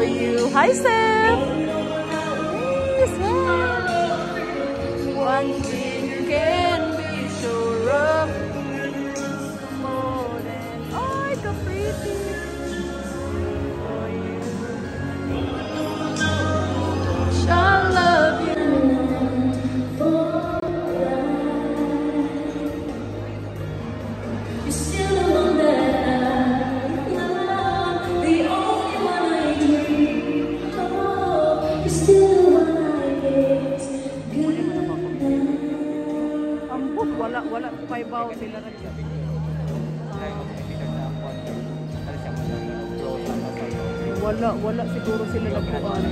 you. Hi, Seth. Yes, one thing you can be sure of. More than I can pretty for you. Shall love you. You're still the one that I love, the only one I dream. Oh, you're still the one I get. Good night. Ambot, wala ko kay baw sila na dyan. Wala siguro sila nagpuan.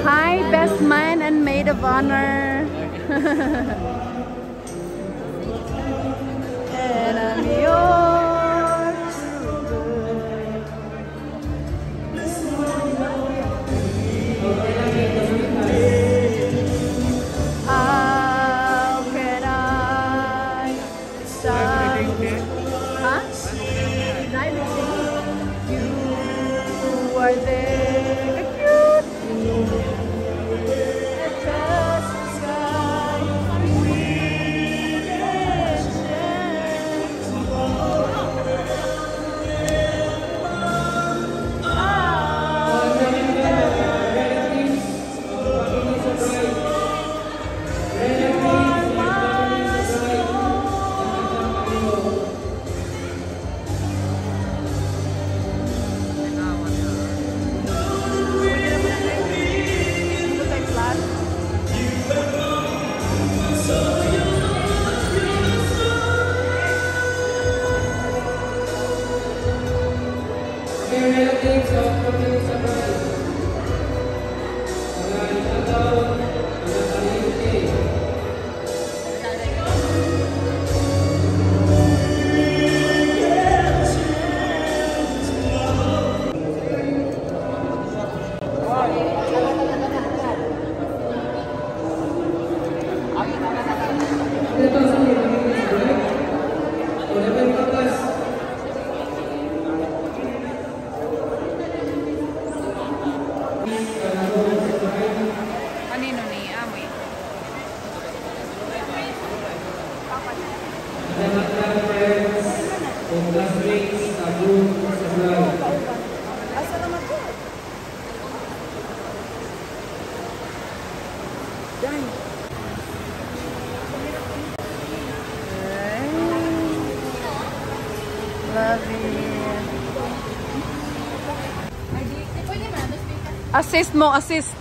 Hi, best man and maid of honor. And I'm yours. How can I stop? Huh? You are there. Cute. Touch the sky. We can chance. Love it. Assist mo, assist.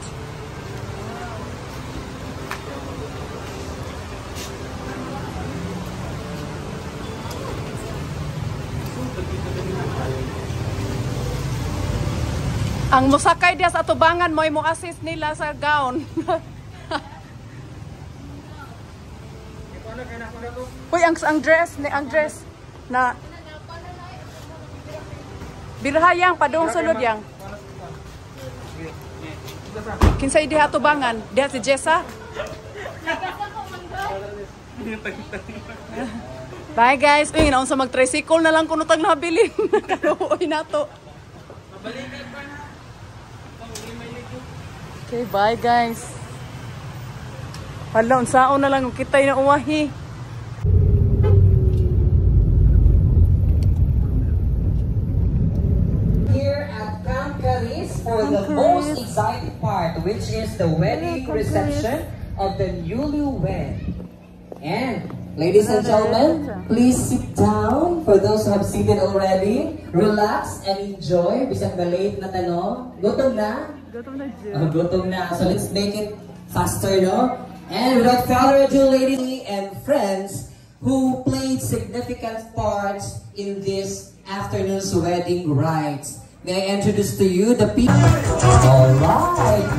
Ang musakay dia sa tubangan mo, mo assist nila sa gown. Uy, ang dress na birhayang padung sulod yang. Kinsay diha tubangan? Diha si Jessa? Bye guys. Uy, naon sa mag-tricycle na lang kuno tag nabilin. Kaluoy nato. Okay, bye guys. Hala, unsaon na lang kitay na uwahi. For the most exciting part, which is the wedding reception of the newlywed. And ladies and gentlemen, please sit down. For those who have seated already, relax and enjoy. Bisang late na tanong. Gutom na? Gutom na dyan. Gutom na. So let's make it faster, no? And without further ado, ladies and friends who played significant parts in this afternoon's wedding rites. May I introduce to you the people? Alright!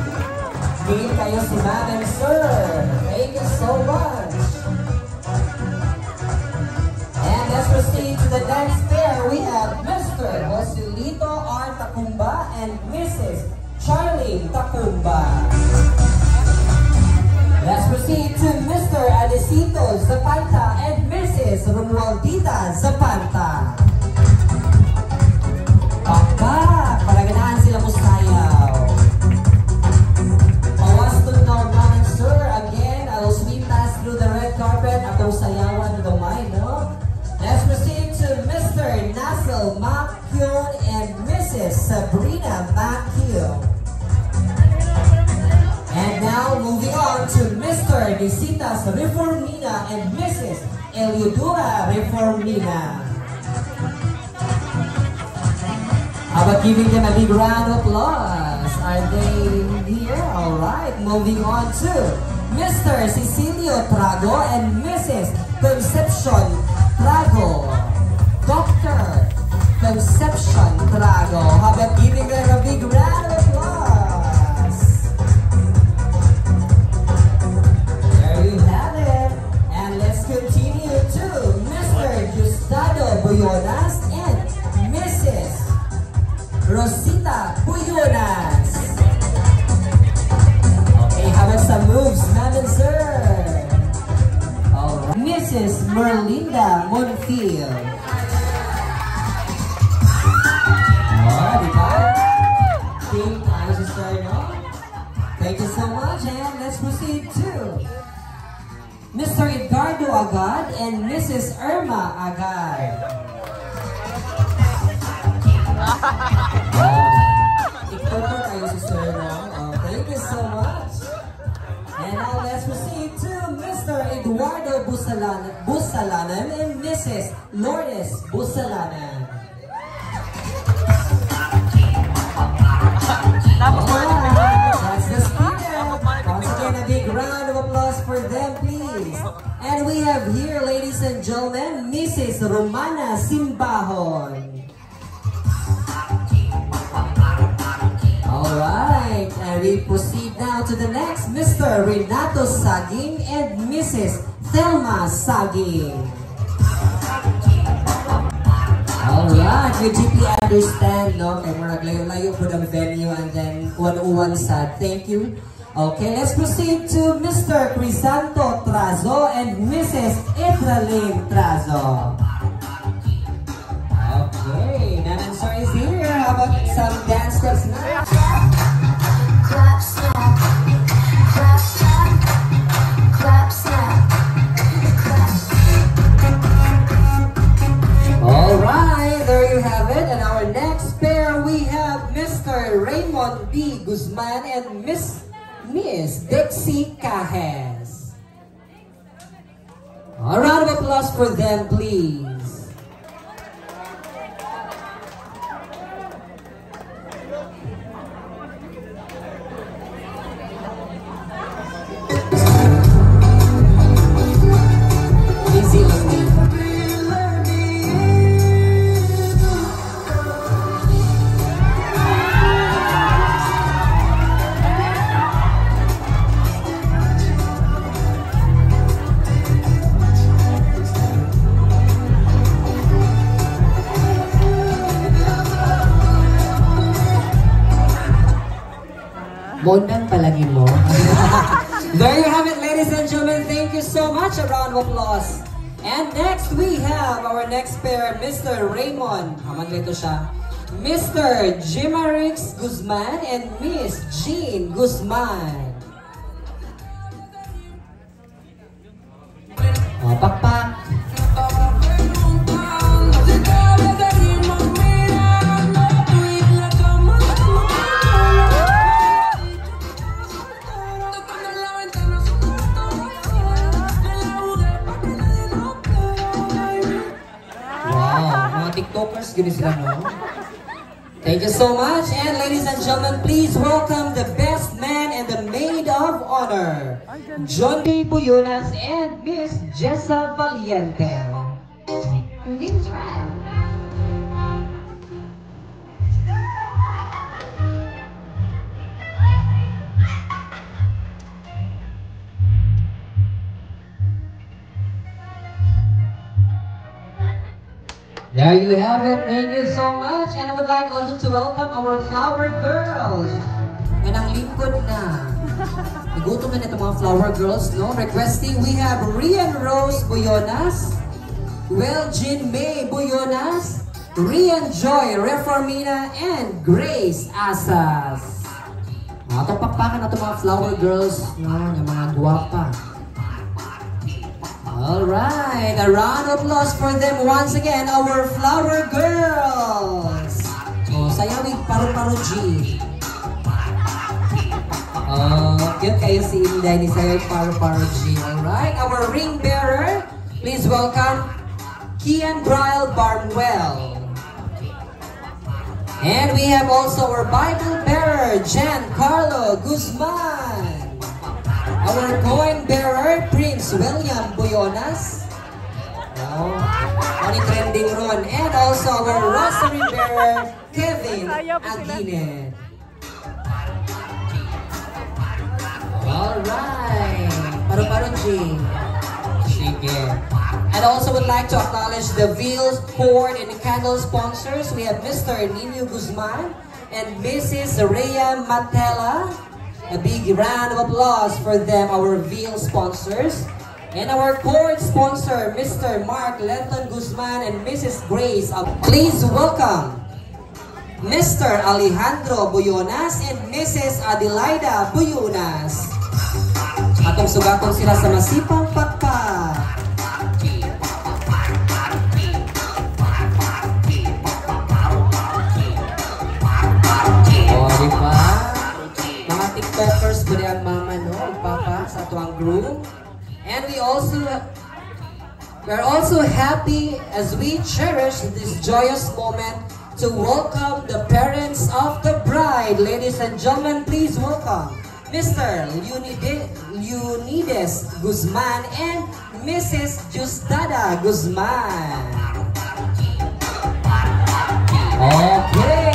Meet kayo si Ma'am and Sir. Thank you so much. And let's we have Mr. Joselito R. Tacumba and Mrs. Charlene Tacumba. Let's proceed to Mr. Alicito Zapanta and Mrs. Romualdita Zapanta. Pakpak, paraganaan sila mo sayaw. Pawas to now, ma'am and sir. Again, I will sweep us through the red carpet. Atong sayawan na gamay, no? Let's proceed to Mr. Nassel Macchio and Mrs. Sabrina Macchio. And now, moving on to Mr. Nisitas Reformina and Mrs. Eliodora Reformina. How about giving them a big round of applause? Are they here? Alright, moving on to Mr. Cecilio Trago and Mrs. Concepcion Trago. Dr. Concepcion Trago. How about giving them a big round of applause? There you have it. And let's continue to Mr. Gustavo Buyonas and Mrs. Rosita Buyonas. Okay, how about some moves, ma'am and sir? Alright. Mrs. Merlinda Monfield. Oh, diba? Team tayo si sir, no? Thank you so much, and let's proceed to Mr. Edgardo Agad and Mrs. Irma Agad. Ito tayo si sir, no? Thank you so much. And now let's proceed to Mr. Eduardo Busalanan and Mrs. Lourdes Busalanan. That's the spirit. Once again, a big round of applause for them, please. And we have here, ladies and gentlemen, Mrs. Romana Simbahon. Alright, and we proceed now to the next, Mr. Renato Saging and Mrs. Thelma Saging. Alright, you deeply understand, no? Kaya mo naglayo-layo po ng venue and then one-on-one sad. Thank you. Okay, let's proceed to Mr. Crisanto Trazo and Mrs. Edralyn Trazo. Okay, Nanan Sir is here. How about some dance steps now? Clap, snap, clap, snap, clap, snap, clap. Alright, there you have it. And our next pair, we have Mr. Raymond B. Guzman and Miss Dixie Cajes. A round of applause for them, please. Mondang palagi mo. There you have it, ladies and gentlemen. Thank you so much. A round of applause. And next, we have our next pair, Mr. Raymond. Hamanglito siya. Mr. Jimarix Guzman and Miss Jean Guzman. Oh, pakpak. TikTokers, gini sila, no? Thank you so much. And ladies and gentlemen, please welcome the best man and the maid of honor, John B. Buyonas and Miss Jessa Valiente. This right. There you have it. Thank you so much. And I would like also to welcome our flower girls. And ang lingkod na. Nagutom na itong mga flower girls, no? Requesting, we have Rian Rose Buyonas, Jean May Buyonas, Rian Joy Reformina, and Grace Asas. Itong pakpakan na itong mga flower girls, no? Yung mga guwapa. Alright, a round of applause for them once again, our flower girls. Sayawig paru-paru G. Cute kayo si Inday ni sayawig paru-paru G. Alright, our ring bearer, please welcome Kian Bryle Barnwell. And we have also our Bible bearer, Jan Carlo Guzman. Our coin bearer, Prince William Buyonas. Ano trending ron. And also our rosary bearer, Kevin Aguinen. Alright. Paru-paru G. Sige. And also would like to acknowledge the veal, cord, and candle sponsors. We have Mr. Nino Guzman and Mrs. Rhea Matela. A big round of applause for them, our veal sponsors. And our cord sponsor, Mr. Mark Lenton Guzman and Mrs. Grace. Please welcome Mr. Alejandro Buyonas and Mrs. Adelaida Buyonas. Atong sugaton sila sa masipang pakpak. O, di ba? Mga TikTokers ko rin ang mama, no? Papa sa tuwang groom. And we're also happy as we cherish this joyous moment to welcome the parents of the bride. Ladies and gentlemen, please welcome Mr. Leonides Guzman and Mrs. Justada Guzman. Okay.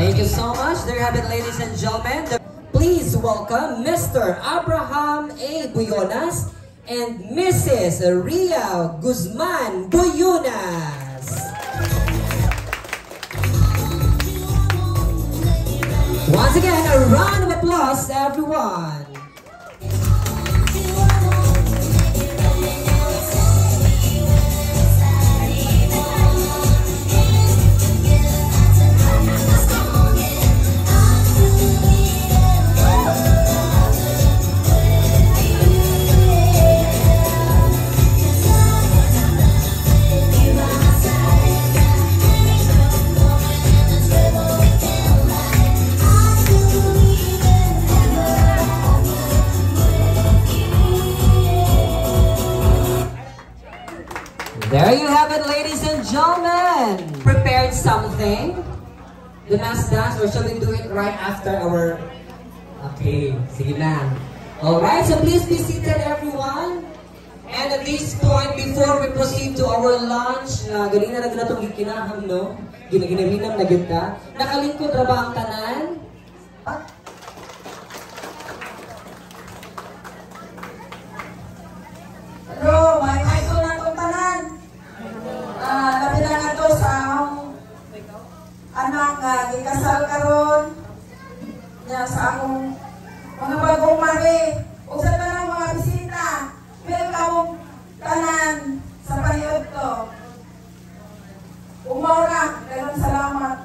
Thank you so much. There you have it, ladies and gentlemen. Please welcome Mr. Abraham A. Buyonas and Mrs. Ria Guzman Buyonas. Once again, a round of applause to everyone. There you have it, ladies and gentlemen. Prepared something? The mass dance, or shall we do it right after our... Okay, sige na. Alright, so please be seated, everyone. And at this point, before we proceed to our lunch, ganina na gina itong gikinaham, no? Ginaginabinam na gita. Nakalingkod na ba ang tanan? Hello, may ito na itong tanan. Labi na nga ito sa anak ikasal karon niya sa akong mga bagong mari. O sa tanang mga bisita, welcome tanan sa paniyod to. Umora, ganun salamat.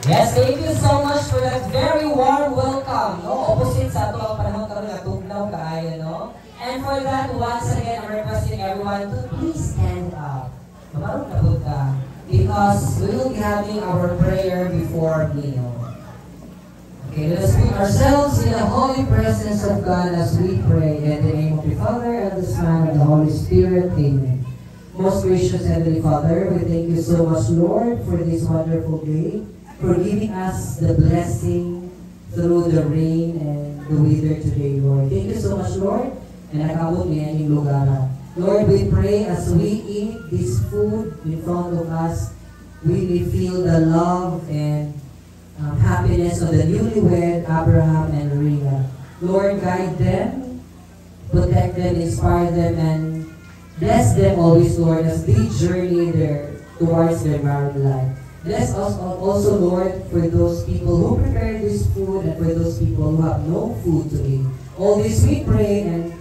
Yes, thank you so much for that very warm welcome. No? Opposite sa ito ang panahon karon nga tugnaw kaayo, no? And for that, once again, I'm requesting everyone to please stand up. Mamarong kabut ka. Because we will be having our prayer before meal. Okay, let us put ourselves in the holy presence of God as we pray. In the name of the Father, and the Son, and the Holy Spirit. Amen. Most gracious Heavenly Father, we thank you so much, Lord, for this wonderful day, for giving us the blessing through the rain and the weather today, Lord. Thank you so much, Lord, and nakabot niya yung lugar. Lord, we pray as we eat this food in front of us, we may feel the love and happiness of the newlywed Abraham and Rhea. Lord, guide them, protect them, inspire them, and bless them always, Lord, as they journey towards their married life. Bless us also, Lord, for those people who prepare this food and for those people who have no food to eat. All this we pray and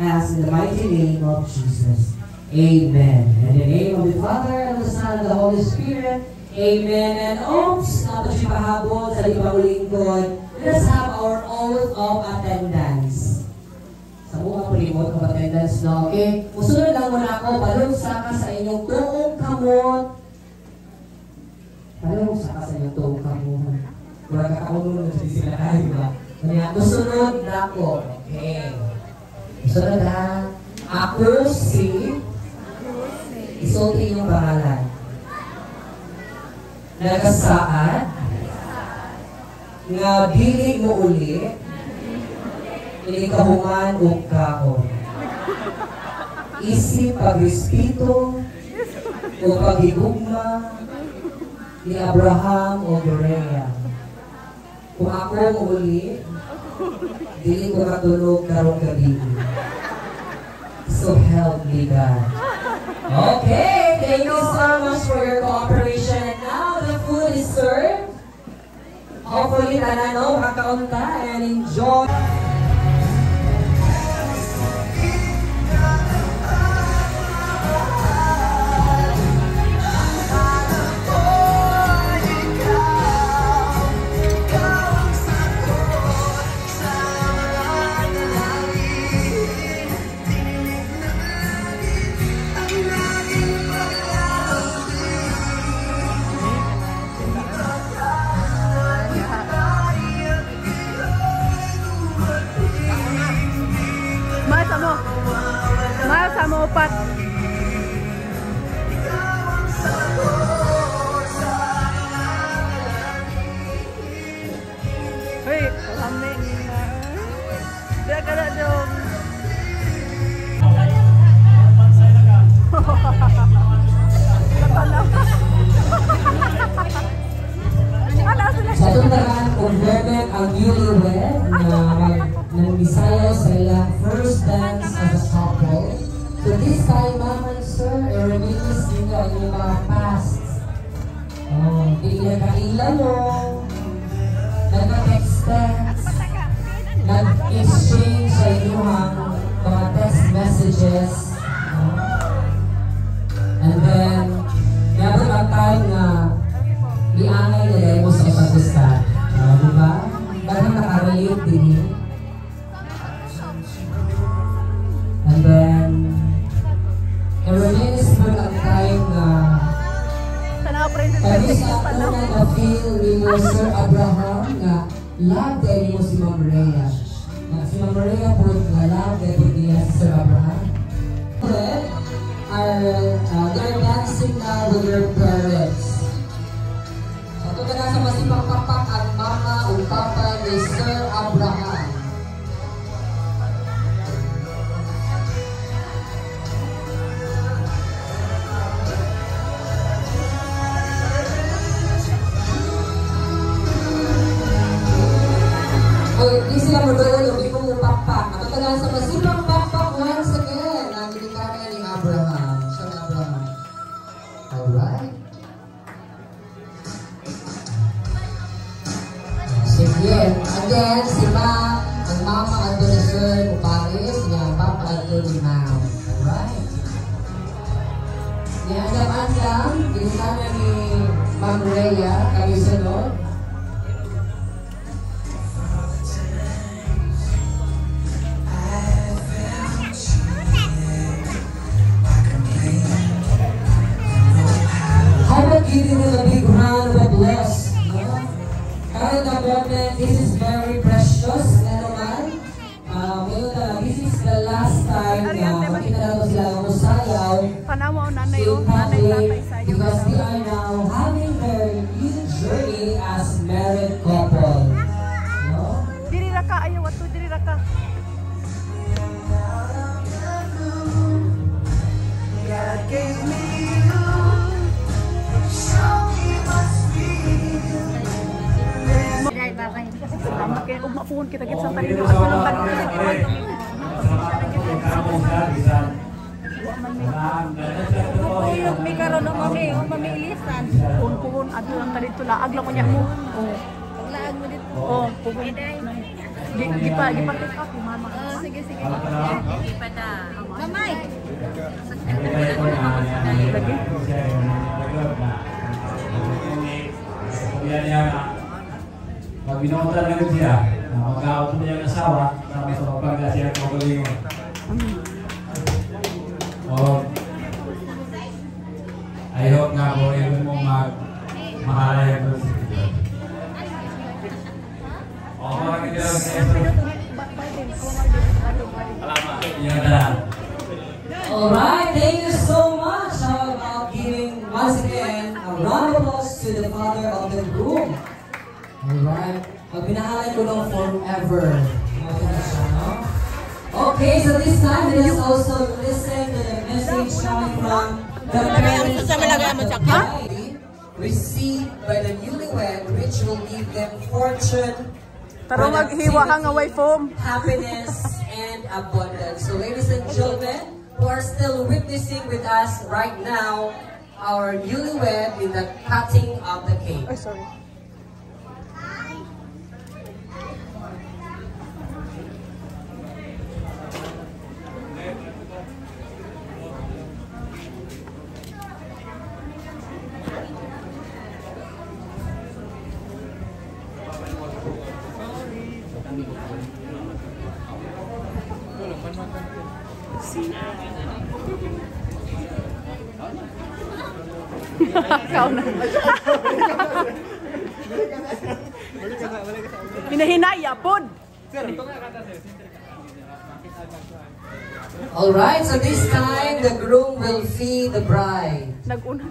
ask in the mighty name of Jesus. Amen. In the name of the Father, and of the Son, and the Holy Spirit. Amen. And oops, dapat siya pahabol sa limang lingkod. Let's have our oath of attendance. Sa mga remote of attendance na, okay? Musunod lang muna ako, balungsa ka sa inyong tuong kamot. Balungsa ka sa inyong tuong kamot. Wala ka kaunod na sila ay, ba? Kaya, musunod na ako. Okay. Musunod na. Ako si... Isulti yung pangalan. Nagasaad. Nga dili mo uli. Inikahungan o kaon. Isip pag-respito o paghigugma ni Abraham o Berea. Kung ako mo uli, dili ko matulog karong gabi. So help me God. Okay, thank you so much for your cooperation. And now the food is served. Hopefully, tanano, makakaunta and enjoy. Mahal sa mo upat. Uy, lami nga. Dia kada dong. Sa tuntaran, converted ang newlywed na nag-Bisaya sa ilang first dance as a couple. So this time, ma'am and sir, i-reminis nyo ang inyong mga past. Hindi na kailan mo, nag-text, nag-exchange sa inyong mga text messages. And then, yabot ang time na iangay nila mo sa isa't isa. Diba? Bakit nakarelate din yun? And then, i-reminis mo ang time na kami sa una na feel ni mo Sir Abraham na love din mo si Ma'am Rhea. Na si Ma'am Rhea po na love din niya si Sir Abraham. They're dancing now with their parents. So, ito na sa masipang papak ang mama o papa ni Sir Abraham. Di sila magdalo, di ko mo pakpak. At ito na sa masipang pakpak once again ang ginikana ni Abraham. Sir Abraham. Alright. Sige. Again, si Ma, ang mama at ni Sir Muparis, niya ang papa at ni Ma'am. Alright. Niandam-andam, ginikana ni Ma'am Rhea, kami sunod. Giving them a big round of applause. Current moment, this is very precious. This is the last time na makita natin sila ng musayaw in public because they are now having their new journey as married couple. Diri raka, ayaw wato, diri raka. God gave me you. Salamat kay ug mapuhon kita gid sa tanin ato lang tag. Yung may karon ng mami, mamilisan. Puhon ato lang ta dito laag lang kunya mo. Laag mo dito. Oh, puhon. Gipatik ako mama. Sige. Ipada. Mamay. Lagi. Pag binunta na rin siya, mag-out na yung asawa, sama sa pagpagla siya ng magalingon. I hope nga po, yun mo mahalaya ko si Dios. Parang hindi lang sa ito. Yan na. Alright, thank you so much. How about giving once again a round of applause to the father of the groom. Alright, magbinahalay ko lang forever. Okay, so this time let us also listen to the message coming from the parents of the bride received by the newlywed, which will give them fortune, happiness, and abundance. So ladies and gentlemen, who are still witnessing with us right now, our newlywed in the cutting of the cake. Oh, sorry. Kau na. Hinahinaya pod. Alright, so this time the groom will feed the bride. Nag-una.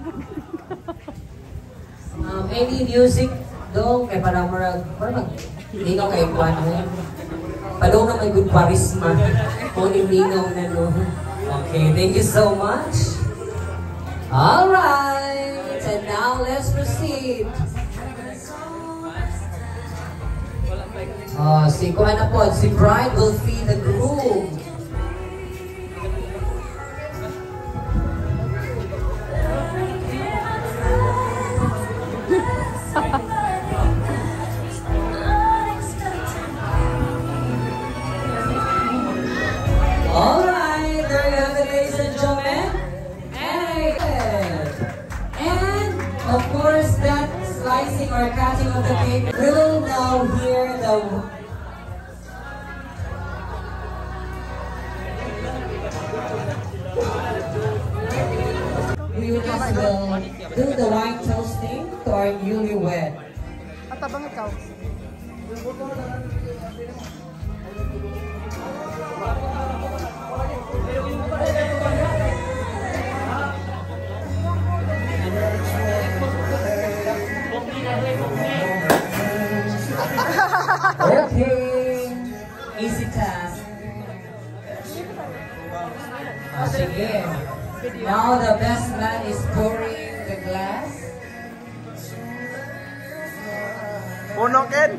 Any music dong kay para lingaw kay Juan. Padong na may good charisma. Kung lingaw na no. Okay, thank you so much. Alright, and now let's proceed. Si Kuya na po, si bride will feed the groom. Alright, there you have it, ladies and gentlemen. And of course, that slicing or cutting of the cake, we will now hear the we will do the wine toasting to our newlywed. Atabang ikaw. Okay, easy task. Sige. Now the best man is pouring the glass. Puno, Ken!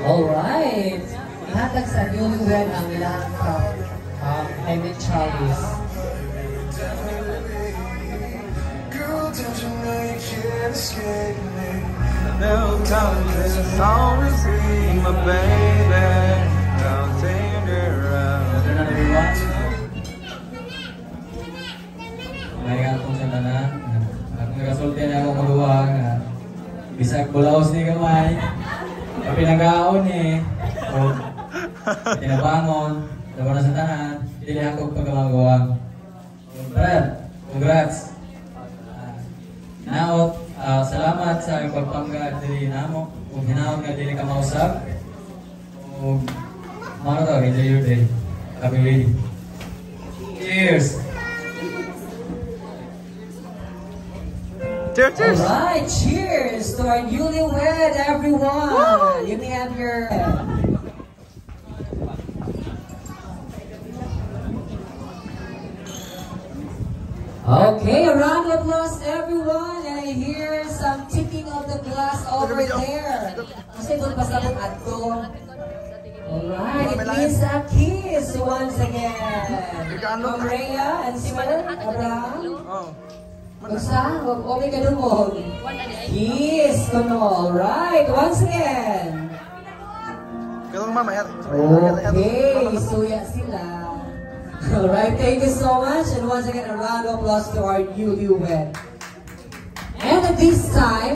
Alright. Ihatag sa newlywed ang ilang cup of Emmett Charlie's. No time is always be my baby. I'll take her around. May atong sa tanan. Ako nagasulti na ako maluwag. Bisag bulaos ni kamay. Pinagaon ni. O tinabangon. Dawa na sa tanan. Dili ako pagkamagawang. Brad, congrats. Now, salamat sa pagpangga dili namo. Kung hinaot nga dili ka mausap. Kung mano to, enjoy your day. Happy wedding. Cheers! Cheers! Alright, cheers to our newlywed, everyone. Woo! You may have your... Okay, a round of applause everyone. And I hear some tipping of the glass over there. Kasi doon pa sa ato. Alright, it means a kiss once again. Ma'am Rhea and Sir Abraham. Magsa, okay ka doon. Kiss ko no. Alright, once again. Okay, suya sila. Alright, thank you so much. And once again, a round of applause to our newlywed. And at this time,